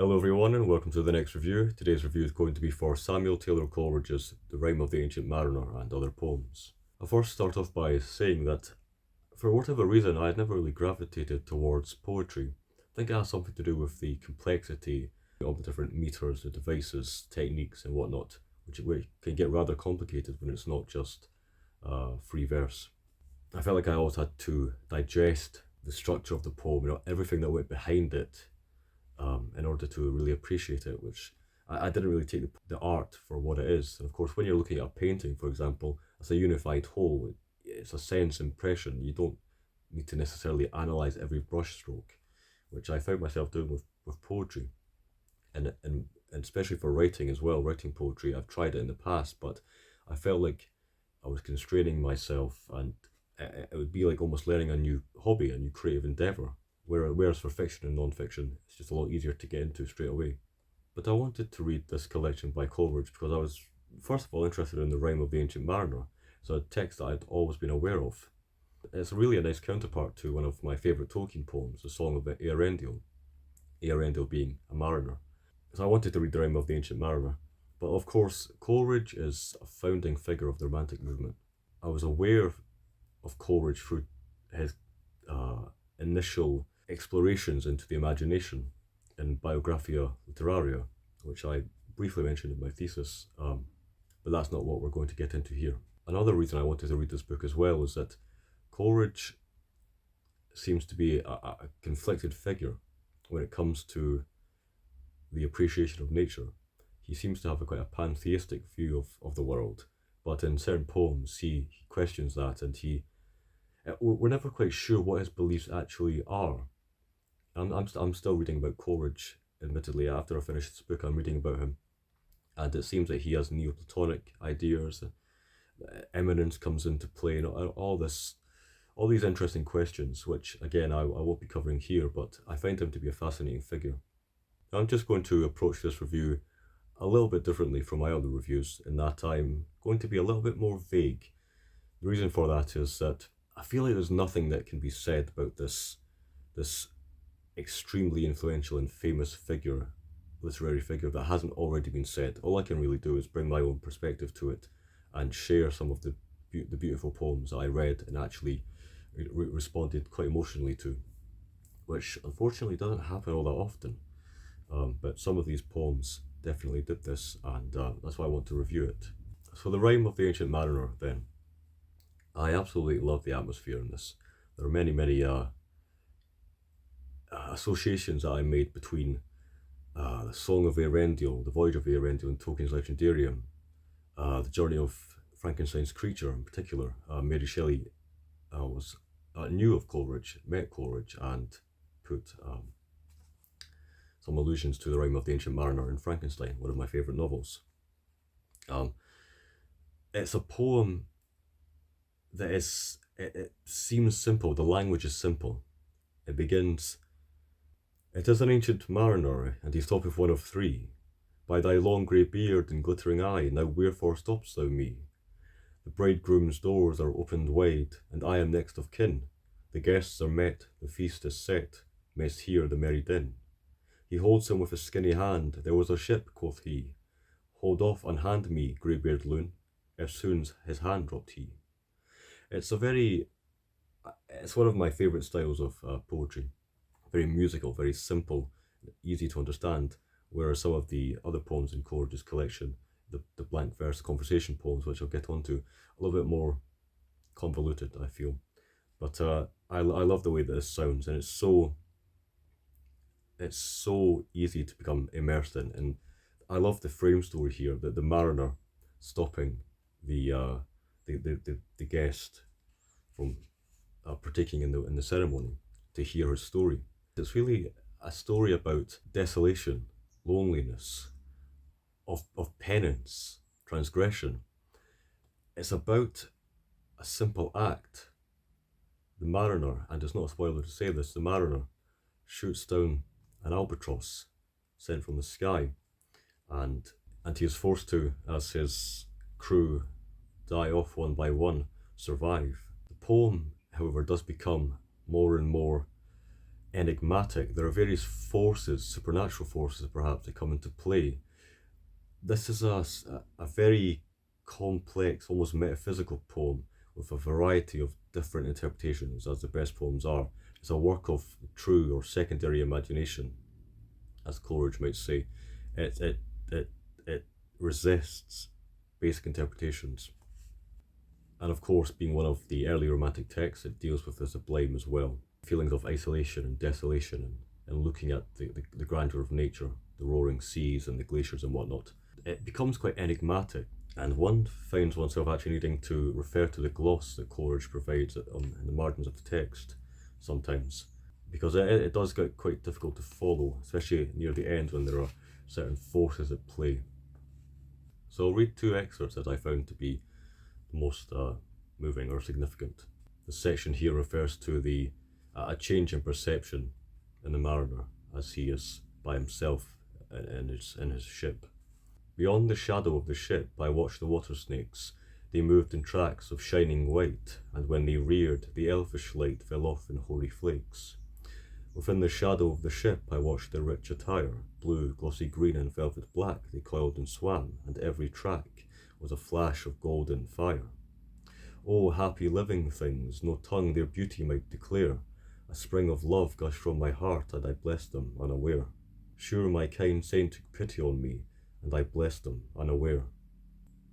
Hello everyone and welcome to the next review. Today's review is going to be for Samuel Taylor Coleridge's The Rime of the Ancient Mariner and Other Poems. I'll first start off by saying that for whatever reason I had never really gravitated towards poetry. I think it has something to do with the complexity of the different meters, the devices, techniques and whatnot, which can get rather complicated when it's not just free verse. I felt like I always had to digest the structure of the poem, everything that went behind it, in order to really appreciate it, which I didn't really take the art for what it is. And of course, when you're looking at a painting, for example, as a unified whole, it's a sense impression. You don't need to necessarily analyse every brushstroke, which I found myself doing with poetry. And especially for writing as well, writing poetry, I've tried it in the past, but I felt like I was constraining myself, and it would be like almost learning a new hobby, a new creative endeavour. Whereas for fiction and non-fiction, it's just a lot easier to get into straight away. But I wanted to read this collection by Coleridge because I was, first of all, interested in the Rime of the Ancient Mariner. It's a text that I'd always been aware of. It's really a nice counterpart to one of my favourite Tolkien poems, the Song of the Eärendil. Eärendil being a mariner. So I wanted to read the Rime of the Ancient Mariner. But of course, Coleridge is a founding figure of the Romantic movement. I was aware of Coleridge through his initial explorations into the imagination in Biographia Literaria, which I briefly mentioned in my thesis, but that's not what we're going to get into here. Another reason I wanted to read this book as well is that Coleridge seems to be a conflicted figure when it comes to the appreciation of nature. He seems to have quite a pantheistic view of the world, but in certain poems he questions that, and we're never quite sure what his beliefs actually are. I'm still reading about Coleridge, admittedly. After I finish this book, I'm reading about him, and it seems that he has Neoplatonic ideas. Eminence comes into play, and all these interesting questions, which again I won't be covering here, but I find him to be a fascinating figure. I'm just going to approach this review a little bit differently from my other reviews, in that I'm going to be a little bit more vague. The reason for that is that I feel like there's nothing that can be said about this extremely influential and famous literary figure, that hasn't already been said. All I can really do is bring my own perspective to it and share some of the beautiful poems that I read and actually responded quite emotionally to, which unfortunately doesn't happen all that often. But some of these poems definitely did this, and that's why I want to review it. So the Rime of the Ancient Mariner, then. I absolutely love the atmosphere in this. There are many associations that I made between the Song of Eärendil, the Voyage of Eärendil in Tolkien's Legendarium, the journey of Frankenstein's creature in particular. Mary Shelley knew of Coleridge, met Coleridge, and put some allusions to the Rime of the Ancient Mariner in Frankenstein, one of my favourite novels. It's a poem that it seems simple. The language is simple. It begins, "It is an ancient mariner, and he stoppeth one of three. By thy long grey beard and glittering eye, now wherefore stopp'st thou me? The bridegroom's doors are opened wide, and I am next of kin. The guests are met, the feast is set, mayst hear the merry din. He holds him with a skinny hand, there was a ship, quoth he. Hold off, unhand me, grey-beard loon, eftsoons his hand dropped he." It's one of my favourite styles of poetry. Very musical, very simple, easy to understand, whereas some of the other poems in Coleridge's collection, the blank verse conversation poems, which I'll get onto, a little bit more convoluted, I feel. But I love the way that this sounds, and it's so easy to become immersed in. And I love the frame story here, that the mariner stopping the guest from partaking in the ceremony to hear his story. It's really a story about desolation, loneliness, of penance, transgression. It's about a simple act. The mariner, and it's not a spoiler to say this, the mariner shoots down an albatross sent from the sky, and he is forced to, as his crew die off one by one, survive. The poem, however, does become more and more enigmatic. There are various forces, supernatural forces perhaps, that come into play. This is a very complex, almost metaphysical poem with a variety of different interpretations, as the best poems are. It's a work of true or secondary imagination, as Coleridge might say. It resists basic interpretations. And of course, being one of the early romantic texts, it deals with the sublime as well. Feelings of isolation and desolation, and looking at the grandeur of nature, the roaring seas and the glaciers and whatnot. It becomes quite enigmatic, and one finds oneself actually needing to refer to the gloss that Coleridge provides in the margins of the text sometimes, because it does get quite difficult to follow, especially near the end when there are certain forces at play. So I'll read two excerpts that I found to be the most moving or significant. The section here refers to a change in perception in the mariner as he is by himself in his ship. Beyond the shadow of the ship I watched the water snakes. They moved in tracks of shining white, and when they reared, the elfish light fell off in hoary flakes. Within the shadow of the ship I watched their rich attire, blue, glossy green and velvet black they coiled and swam, and every track was a flash of golden fire. Oh, happy living things, no tongue their beauty might declare. A spring of love gushed from my heart, and I blessed them unaware. Sure my kind saint took pity on me, and I blessed them unaware.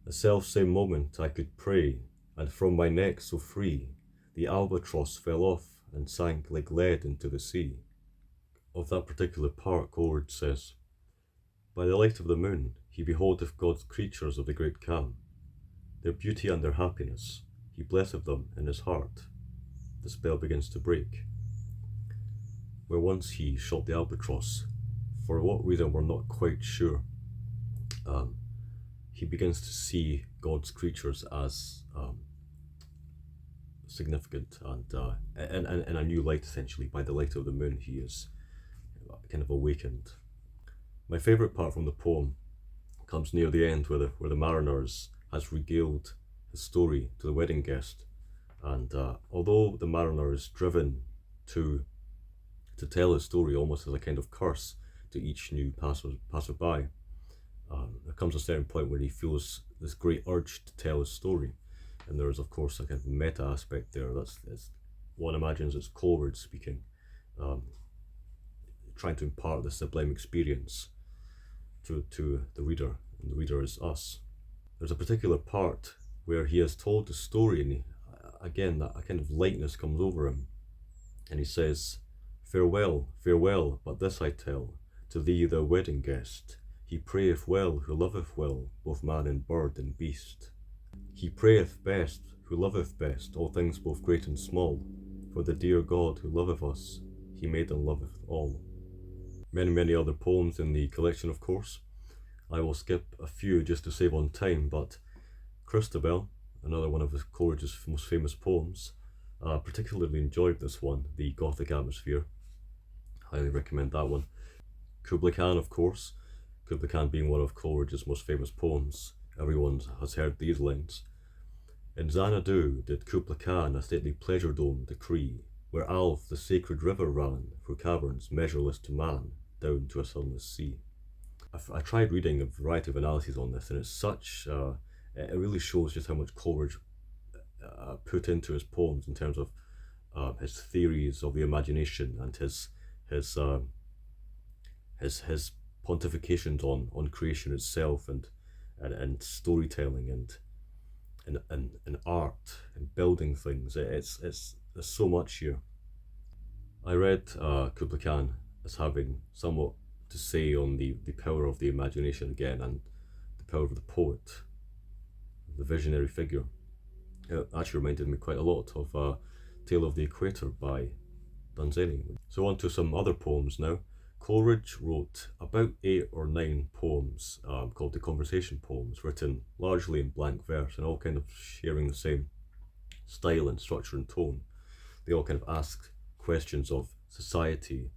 The self-same moment I could pray, and from my neck so free, the albatross fell off and sank like lead into the sea. Of that particular part, Coleridge says, by the light of the moon, he beholdeth God's creatures of the great calm. Their beauty and their happiness, he blesseth them in his heart. The spell begins to break. Where once he shot the albatross, for what reason we're not quite sure, he begins to see God's creatures as significant and in a new light, essentially. By the light of the moon, he is kind of awakened. My favourite part from the poem comes near the end, where the mariner has regaled his story to the wedding guest, and although the mariner is driven to tell his story almost as a kind of curse to each new passerby, there comes a certain point where he feels this great urge to tell his story, and there is of course a kind of meta aspect there. That's one imagines it's Coleridge speaking, trying to impart the sublime experience to the reader, and the reader is us. There's a particular part where he has told the story, and again that a kind of lightness comes over him, and he says, farewell, farewell, but this I tell, to thee the wedding guest, he prayeth well who loveth well, both man and bird and beast. He prayeth best who loveth best, all things both great and small, for the dear God who loveth us, he made and loveth all. Many other poems in the collection, of course. I will skip a few just to save on time, but Christabel, another one of Coleridge's most famous poems, particularly enjoyed this one, the Gothic atmosphere. Highly recommend that one. Kubla Khan, of course, Kubla Khan being one of Coleridge's most famous poems. Everyone has heard these lines. In Xanadu did Kubla Khan a stately pleasure dome decree, where Alf the sacred river ran, through caverns measureless to man, down to a sunless sea. I tried reading a variety of analyses on this, and it's such, it really shows just how much Coleridge put into his poems in terms of his theories of the imagination and his pontifications on creation itself, and storytelling and art and building things. There's so much here. I read Kubla Khan as having somewhat to say on the power of the imagination again, and the power of the poet, the visionary figure. It actually reminded me quite a lot of Tale of the Equator by Danzani. So on to some other poems now. Coleridge wrote about 8 or 9 poems called the Conversation Poems, written largely in blank verse and all kind of sharing the same style and structure and tone. They all kind of ask questions of society,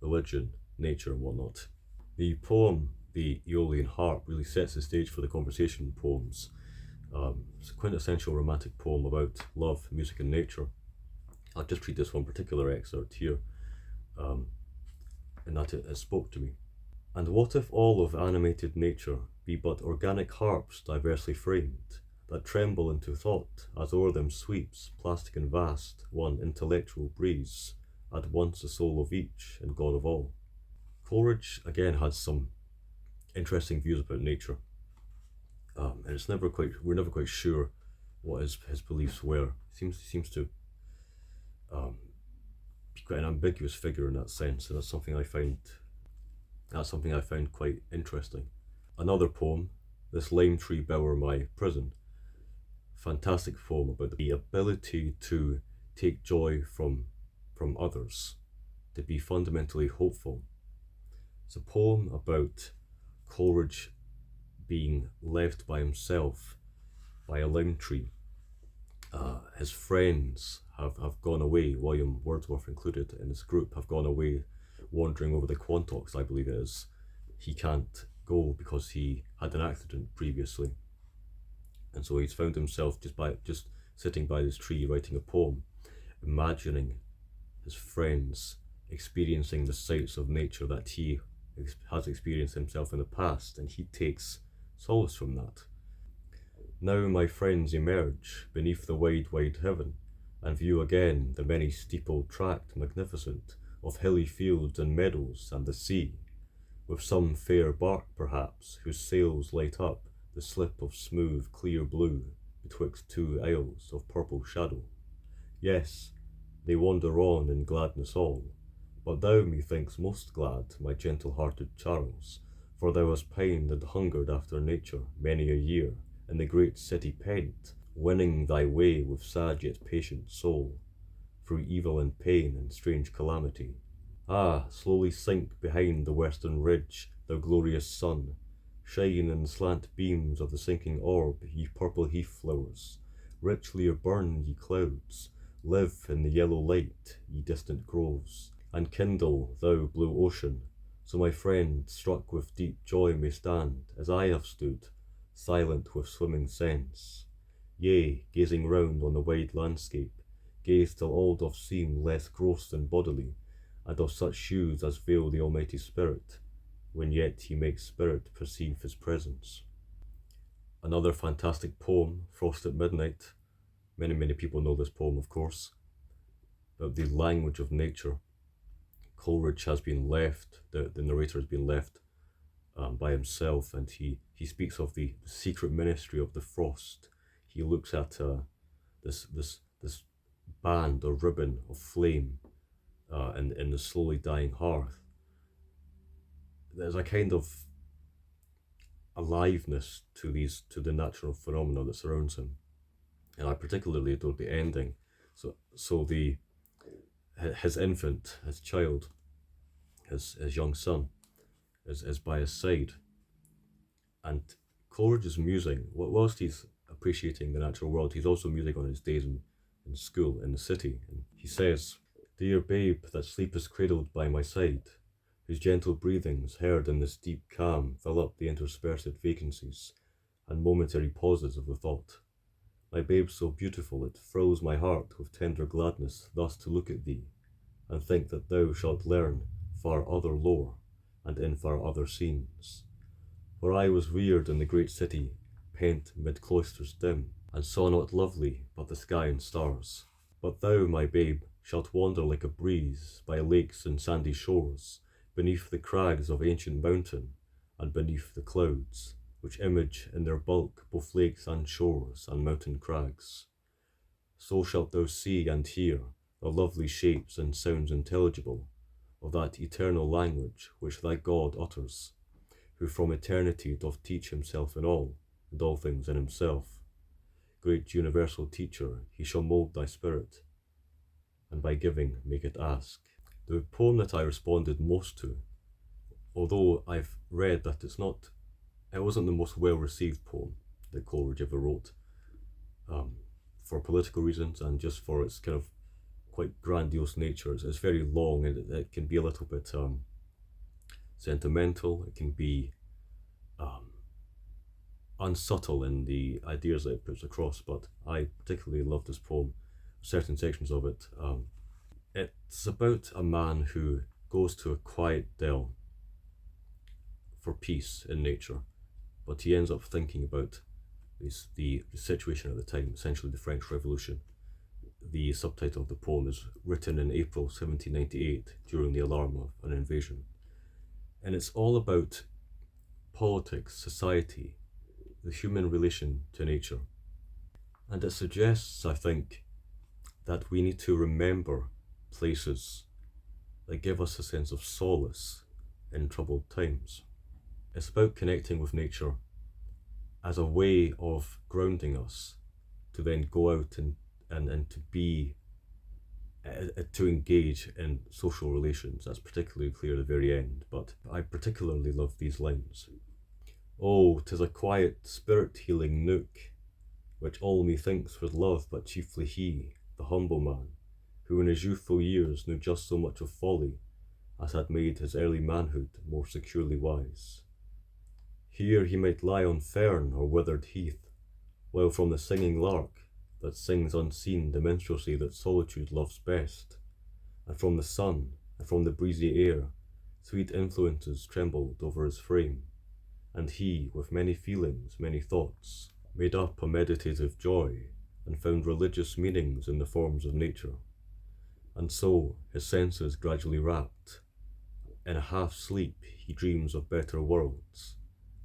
religion, nature and whatnot. The poem, The Aeolian Harp, really sets the stage for the Conversation Poems. It's a quintessential romantic poem about love, music and nature. I'll just read this one particular excerpt here. in that it spoke to me. And what if all of animated nature be but organic harps diversely framed, that tremble into thought, as o'er them sweeps, plastic and vast, one intellectual breeze, at once the soul of each and God of all? Coleridge again has some interesting views about nature, and we're never quite sure what his beliefs were. He seems to be quite an ambiguous figure in that sense, and that's something I found quite interesting. Another poem, This Lime Tree Bower My Prison, fantastic poem about the ability to take joy from others, to be fundamentally hopeful. It's a poem about Coleridge being left by himself by a lime tree. His friends have gone away, William Wordsworth included in his group, have gone away wandering over the Quantocks, I believe it is. He can't go because he had an accident previously. And so he's found himself just sitting by this tree writing a poem, imagining his friends experiencing the sights of nature that he has experienced himself in the past, and he takes solace from that. Now my friends emerge beneath the wide heaven, and view again the many steepled tract magnificent of hilly fields and meadows and the sea, with some fair bark perhaps, whose sails light up the slip of smooth clear blue betwixt two isles of purple shadow. Yes, they wander on in gladness all, but thou methinks most glad, my gentle-hearted Charles, for thou hast pined and hungered after nature many a year, in the great city pent, winning thy way with sad yet patient soul, through evil and pain and strange calamity. Ah, slowly sink behind the western ridge, thou glorious sun, shine in slant beams of the sinking orb, ye purple heath flowers, richlier burn, ye clouds, live in the yellow light, ye distant groves, and kindle, thou blue ocean, so my friend, struck with deep joy, may stand, as I have stood, silent with swimming sense. Yea, gazing round on the wide landscape, gaze till all doth seem less gross than bodily, and of such hues as veil the Almighty Spirit, when yet he makes spirit perceive his presence. Another fantastic poem, Frost at Midnight. Many people know this poem, of course, about the language of nature. Coleridge has been left, the narrator has been left by himself, and he speaks of the secret ministry of the frost. He looks at this band or ribbon of flame in the slowly dying hearth. There's a kind of aliveness to the natural phenomena that surrounds him, and I particularly adore the ending. So his infant, his child, his young son, is by his side, and Coleridge is musing. Whilst he's appreciating the natural world, he's also musing on his days in school in the city. And he says, "Dear babe, that sleepest cradled by my side, whose gentle breathings, heard in this deep calm, fill up the interspersed vacancies and momentary pauses of the thought. My babe so beautiful, it thrills my heart with tender gladness thus to look at thee, and think that thou shalt learn far other lore, and in far other scenes. For I was reared in the great city, pent mid cloisters dim, and saw not lovely but the sky and stars. But thou, my babe, shalt wander like a breeze by lakes and sandy shores, beneath the crags of ancient mountain, and beneath the clouds, which image in their bulk both lakes and shores and mountain crags. So shalt thou see and hear the lovely shapes and sounds intelligible of that eternal language which thy God utters, who from eternity doth teach himself in all, and all things in himself. Great universal teacher, he shall mould thy spirit, and by giving make it ask." The poem that I responded most to, although I've read that it wasn't the most well-received poem that Coleridge ever wrote, for political reasons and just for its kind of quite grandiose nature. It's very long, and it can be a little bit sentimental. It can be unsubtle in the ideas that it puts across, but I particularly love this poem, certain sections of it. It's about a man who goes to a quiet dell for peace in nature, but he ends up thinking about the situation at the time, essentially the French Revolution. The subtitle of the poem is written in April 1798 during the alarm of an invasion. And it's all about politics, society, the human relation to nature. And it suggests, I think, that we need to remember places that give us a sense of solace in troubled times. It's about connecting with nature as a way of grounding us to then go out and to be to engage in social relations. That's particularly clear at the very end, but I particularly love these lines. Oh, 'tis a quiet spirit-healing nook, which all methinks would love, but chiefly he, the humble man, who in his youthful years knew just so much of folly as had made his early manhood more securely wise. Here he might lie on fern or withered heath, while from the singing lark that sings unseen the minstrelsy that solitude loves best, and from the sun and from the breezy air sweet influences trembled over his frame, and he, with many feelings, many thoughts, made up a meditative joy, and found religious meanings in the forms of nature. And so, his senses gradually wrapped, in a half sleep he dreams of better worlds,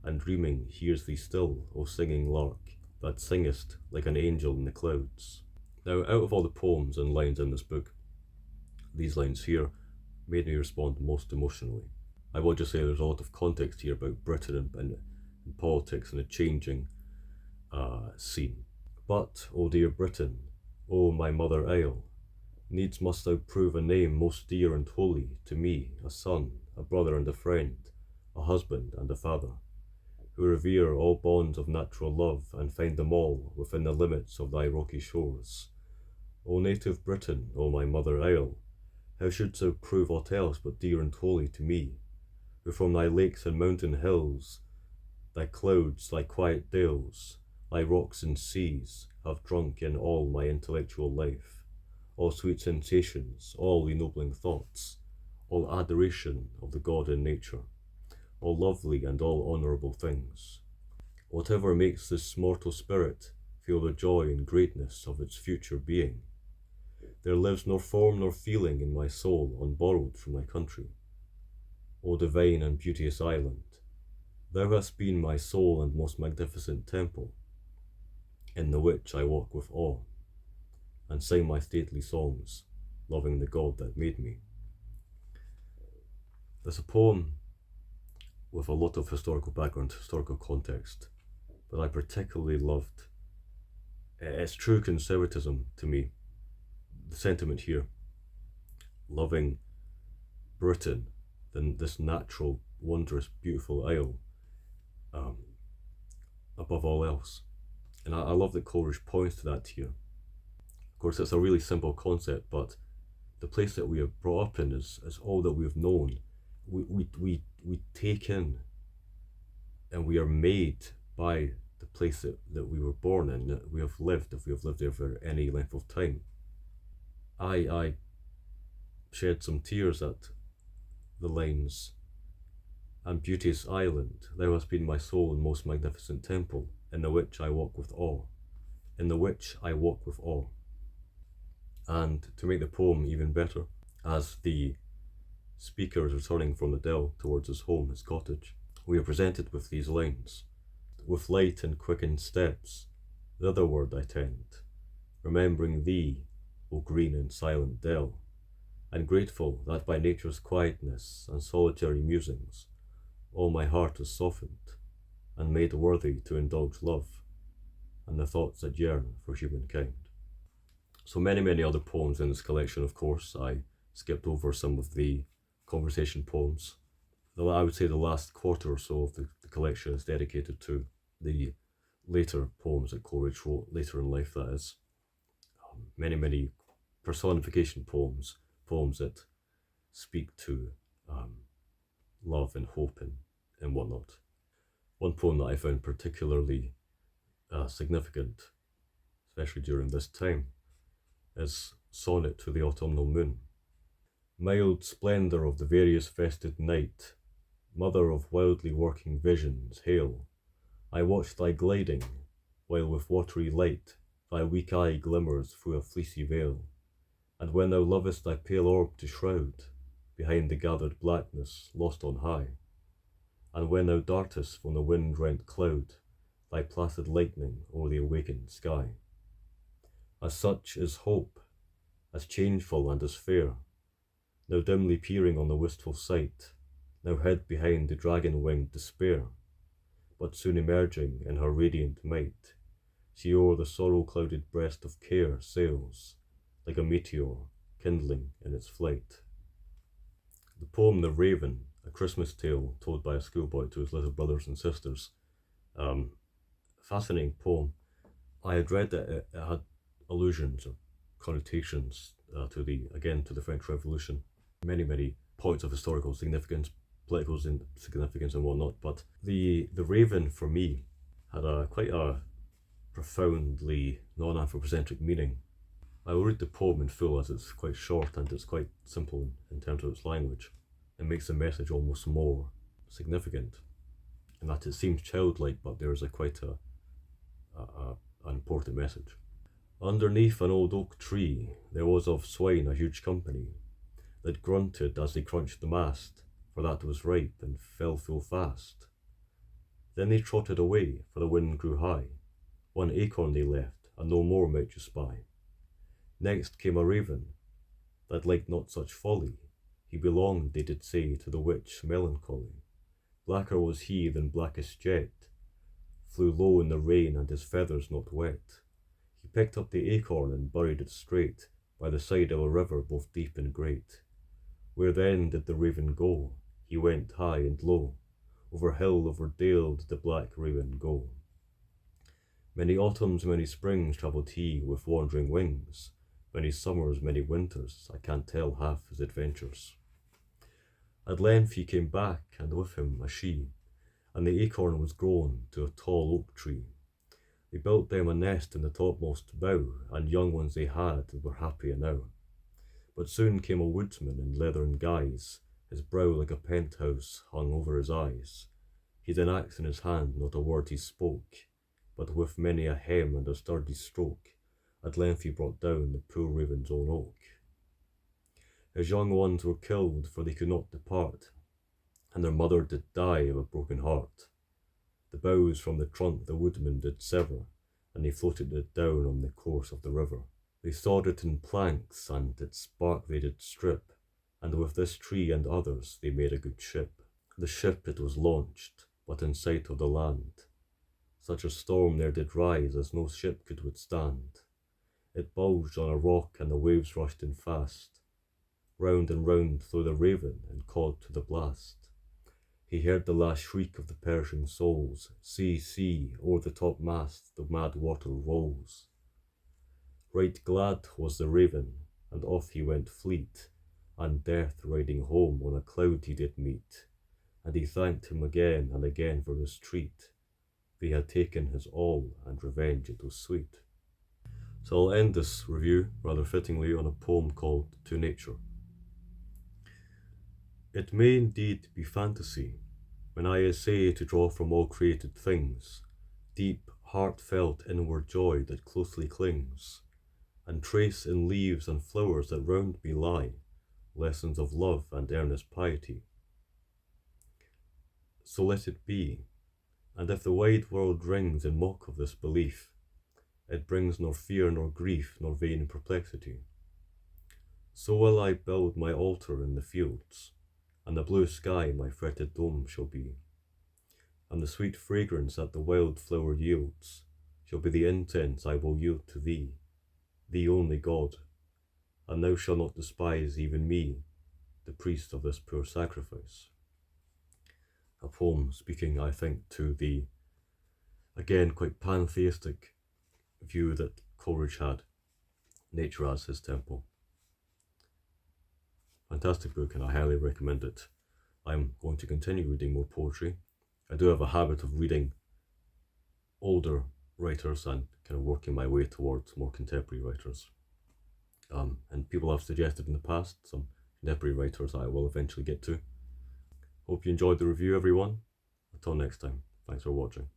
and dreaming hears thee still, O singing lark, that singest like an angel in the clouds. Now, out of all the poems and lines in this book, these lines here made me respond most emotionally. I will just say there's a lot of context here about Britain and politics and a changing scene. But, O dear Britain, O my mother isle, needs must thou prove a name most dear and holy to me, a son, a brother and a friend, a husband and a father, who revere all bonds of natural love and find them all within the limits of thy rocky shores. O native Britain, O my mother isle, how shouldst thou prove aught else but dear and holy to me, who from thy lakes and mountain hills, thy clouds, thy quiet dales, thy rocks and seas, have drunk in all my intellectual life, all sweet sensations, all ennobling thoughts, all adoration of the God in nature, all lovely and all honourable things. Whatever makes this mortal spirit feel the joy and greatness of its future being, there lives nor form nor feeling in my soul unborrowed from my country. O divine and beauteous island, thou hast been my sole and most magnificent temple, in the which I walk with awe, and sing my stately songs, loving the God that made me. There's a poem with a lot of historical background, historical context, but I particularly loved its true conservatism to me. The sentiment here, loving Britain, then this natural, wondrous, beautiful isle, above all else. And I love that Coleridge points to that here. Of course, it's a really simple concept, but the place that we are brought up in is all that we've known. We take in, and we are made by the place that we were born in, that we have lived, if we have lived there for any length of time. I shed some tears at the lines, and beauteous island, thou hast been my sole and most magnificent temple, in the which I walk with awe, in the which I walk with awe. And to make the poem even better, as the speaker is returning from the dell towards his home, his cottage, we are presented with these lines. With light and quickened steps, thitherward I tend, remembering thee, O green and silent dell, and grateful that by nature's quietness and solitary musings, all my heart is softened, and made worthy to indulge love, and the thoughts that yearn for humankind. So many other poems in this collection, of course. I skipped over some of the conversation poems. Though I would say the last quarter or so of the collection is dedicated to the later poems that Coleridge wrote later in life, that is. Many personification poems that speak to love and hope and whatnot. One poem that I found particularly significant, especially during this time, is Sonnet to the Autumnal Moon. Mild splendour of the various vested night, mother of wildly working visions, hail! I watch thy gliding, while with watery light thy weak eye glimmers through a fleecy veil, and when thou lovest thy pale orb to shroud behind the gathered blackness lost on high, and when thou dartest from the wind-rent cloud thy placid lightning o'er the awakened sky. As such is hope, as changeful and as fair, now dimly peering on the wistful sight, now hid behind the dragon-winged despair, but soon emerging in her radiant might, she o'er the sorrow-clouded breast of care sails, like a meteor kindling in its flight. The poem The Raven, a Christmas tale told by a schoolboy to his little brothers and sisters. Fascinating poem. I had read that it had allusions or connotations to the French Revolution, many points of historical significance, political significance and whatnot, but the Raven for me had quite a profoundly non-anthropocentric meaning. I will read the poem in full as it's quite short and it's quite simple in terms of its language. It makes the message almost more significant, in that it seems childlike, but there is an important message. Underneath an old oak tree there was of swine a huge company, that grunted as they crunched the mast, for that was ripe and fell full fast. Then they trotted away, for the wind grew high, one acorn they left, and no more might you spy. Next came a raven, that liked not such folly, he belonged, they did say, to the witch Melancholy. Blacker was he than blackest jet, flew low in the rain and his feathers not wet. He picked up the acorn and buried it straight by the side of a river both deep and great. Where then did the raven go? He went high and low, over hill, over dale did the black raven go. Many autumns, many springs travelled he with wandering wings, many summers, many winters, I can't tell half his adventures. At length he came back, and with him a she, and the acorn was grown to a tall oak tree. They built them a nest in the topmost bough, and young ones they had and were happy enow. But soon came a woodsman in leathern guise, his brow like a penthouse hung over his eyes. He'd an axe in his hand, not a word he spoke, but with many a hem and a sturdy stroke, at length he brought down the poor raven's own oak. His young ones were killed, for they could not depart, and their mother did die of a broken heart. The boughs from the trunk the woodman did sever, and they floated it down on the course of the river. They sawed it in planks, and its bark they did strip, and with this tree and others they made a good ship. The ship it was launched, but in sight of the land, such a storm there did rise as no ship could withstand. It bulged on a rock, and the waves rushed in fast. Round and round flew the raven, and caught to the blast. He heard the last shriek of the perishing souls. See, see, o'er the topmast the mad water rolls. Right glad was the raven, and off he went fleet, and death riding home on a cloud he did meet, and he thanked him again and again for his treat. They had taken his all, and revenge it was sweet. So I'll end this review, rather fittingly, on a poem called To Nature. It may indeed be fantasy, when I essay to draw from all created things deep, heartfelt inward joy that closely clings, and trace in leaves and flowers that round me lie lessons of love and earnest piety. So let it be, and if the wide world rings in mock of this belief, it brings nor fear nor grief nor vain perplexity. So will I build my altar in the fields, and the blue sky my fretted dome shall be, and the sweet fragrance that the wild flower yields shall be the incense I will yield to thee, thee only God, and thou shalt not despise even me, the priest of this poor sacrifice. A poem speaking, I think, to the, again, quite pantheistic view that Coleridge had, nature as his temple. Fantastic book, and I highly recommend it. I'm going to continue reading more poetry. I do have a habit of reading older writers and kind of working my way towards more contemporary writers. And people have suggested in the past some contemporary writers that I will eventually get to. Hope you enjoyed the review, everyone. Until next time, thanks for watching.